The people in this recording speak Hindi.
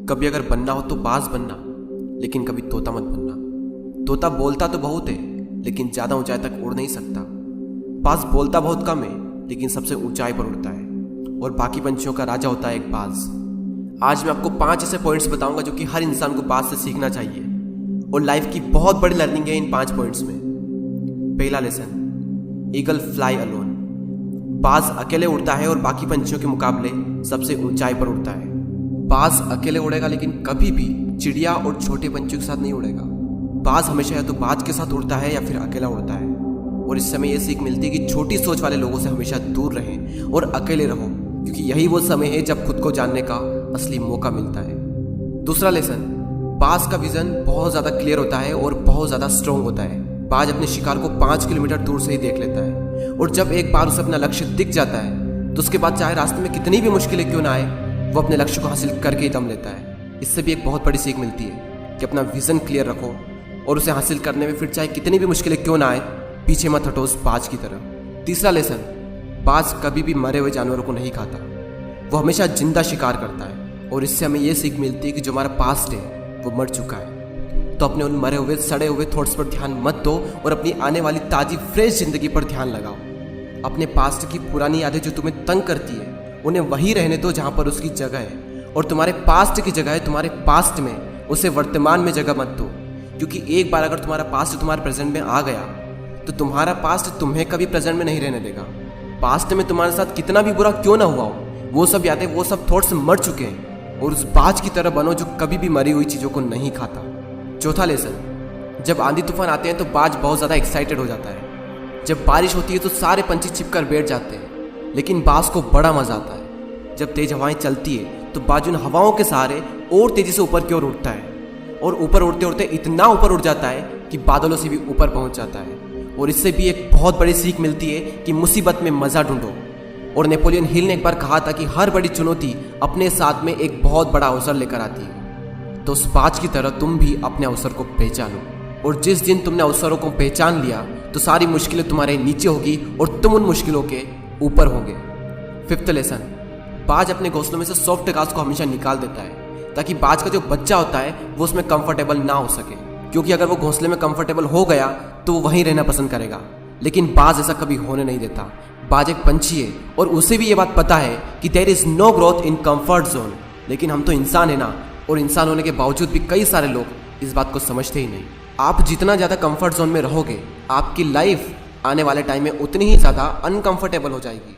कभी अगर बनना हो तो बाज बनना, लेकिन कभी तोता मत बनना। तोता बोलता तो बहुत है, लेकिन ज़्यादा ऊंचाई तक उड़ नहीं सकता। बाज बोलता बहुत कम है, लेकिन सबसे ऊंचाई पर उड़ता है, और बाकी पंछियों का राजा होता है एक बाज। आज मैं आपको 5 ऐसे पॉइंट्स बताऊंगा जो कि हर इंसान को बाज से सीखना चाहिए, और लाइफ की बहुत बड़ी लर्निंग है इन 5 पॉइंट्स में। पहला लेसन, ईगल फ्लाई अलोन। बाज अकेले उड़ता है और बाकी पंछियों के मुकाबले सबसे ऊंचाई पर उड़ता है। बाज अकेले उड़ेगा, लेकिन कभी भी चिड़िया और छोटे पंछियों के साथ नहीं उड़ेगा। बाज हमेशा या तो बाज के साथ उड़ता है या फिर अकेला उड़ता है, और इस समय यह सीख मिलती है कि छोटी सोच वाले लोगों से हमेशा दूर रहें और अकेले रहो, क्योंकि यही वो समय है जब खुद को जानने का असली मौका मिलता है। दूसरा लेसन, बाज का विजन बहुत ज़्यादा क्लियर होता है और बहुत ज़्यादा स्ट्रॉन्ग होता है। बाज अपने शिकार को 5 किलोमीटर दूर से ही देख लेता है, और जब एक बार उसे अपना लक्ष्य दिख जाता है तो उसके बाद चाहे रास्ते में कितनी भी मुश्किलें क्यों ना आए, वो अपने लक्ष्य को हासिल करके ही दम लेता है। इससे भी एक बहुत बड़ी सीख मिलती है कि अपना विजन क्लियर रखो और उसे हासिल करने में फिर चाहे कितनी भी मुश्किलें क्यों ना आए, पीछे मत हटो उस बाज की तरह। तीसरा लेसन, बाज कभी भी मरे हुए जानवरों को नहीं खाता, वो हमेशा जिंदा शिकार करता है, और इससे हमें यह सीख मिलती है कि जो हमारा पास्ट है वो मर चुका है, तो अपने उन मरे हुए सड़े हुए थॉट्स पर ध्यान मत दो और अपनी आने वाली ताज़ी फ्रेश जिंदगी पर ध्यान लगाओ। अपने पास्ट की पुरानी यादें जो तुम्हें तंग करती है उन्हें वहीं रहने दो जहाँ पर उसकी जगह है, और तुम्हारे पास्ट की जगह है तुम्हारे पास्ट में, उसे वर्तमान में जगह मत दो। क्योंकि एक बार अगर तुम्हारा पास्ट तुम्हारे प्रेजेंट में आ गया तो तुम्हारा पास्ट तुम्हें कभी प्रेजेंट में नहीं रहने देगा। पास्ट में तुम्हारे साथ कितना भी बुरा क्यों ना हुआ हो, वो सब यादें वो सब थॉट्स मर चुके हैं, और उस बाज की तरह बनो जो कभी भी मरी हुई चीज़ों को नहीं खाता। चौथा लेसन, जब आंधी तूफान आते हैं तो बाज बहुत ज़्यादा एक्साइटेड हो जाता है। जब बारिश होती है तो सारे पंछी छिपकर बैठ जाते हैं, लेकिन बाज को बड़ा मज़ा आता है। जब तेज हवाएं चलती है तो बाज उन हवाओं के सहारे और तेज़ी से ऊपर की ओर उठता है, और ऊपर उड़ते उड़ते इतना ऊपर उड़ जाता है कि बादलों से भी ऊपर पहुंच जाता है। और इससे भी एक बहुत बड़ी सीख मिलती है कि मुसीबत में मज़ा ढूंढो। और नेपोलियन हिल ने एक बार कहा था कि हर बड़ी चुनौती अपने साथ में एक बहुत बड़ा अवसर लेकर आती है। तो उस बाज की तरह तुम भी अपने अवसर को पहचानो, और जिस दिन तुमने अवसरों को पहचान लिया तो सारी मुश्किलें तुम्हारे नीचे होगी और तुम उन मुश्किलों के ऊपर होगे। फिफ्थ लेसन, बाज अपने घोंसलों में से सॉफ्ट घास को हमेशा निकाल देता है, ताकि बाज का जो बच्चा होता है वो उसमें कंफर्टेबल ना हो सके, क्योंकि अगर वो घोंसले में कंफर्टेबल हो गया तो वो वहीं रहना पसंद करेगा। लेकिन बाज ऐसा कभी होने नहीं देता। बाज एक पंछी है और उसे भी ये बात पता है कि there is no growth in comfort zone. लेकिन हम तो इंसान है ना, और इंसान होने के बावजूद भी कई सारे लोग इस बात को समझते ही नहीं। आप जितना ज़्यादा कंफर्ट जोन में रहोगे, आपकी लाइफ आने वाले टाइम में उतनी ही ज़्यादा अनकंफर्टेबल हो जाएगी।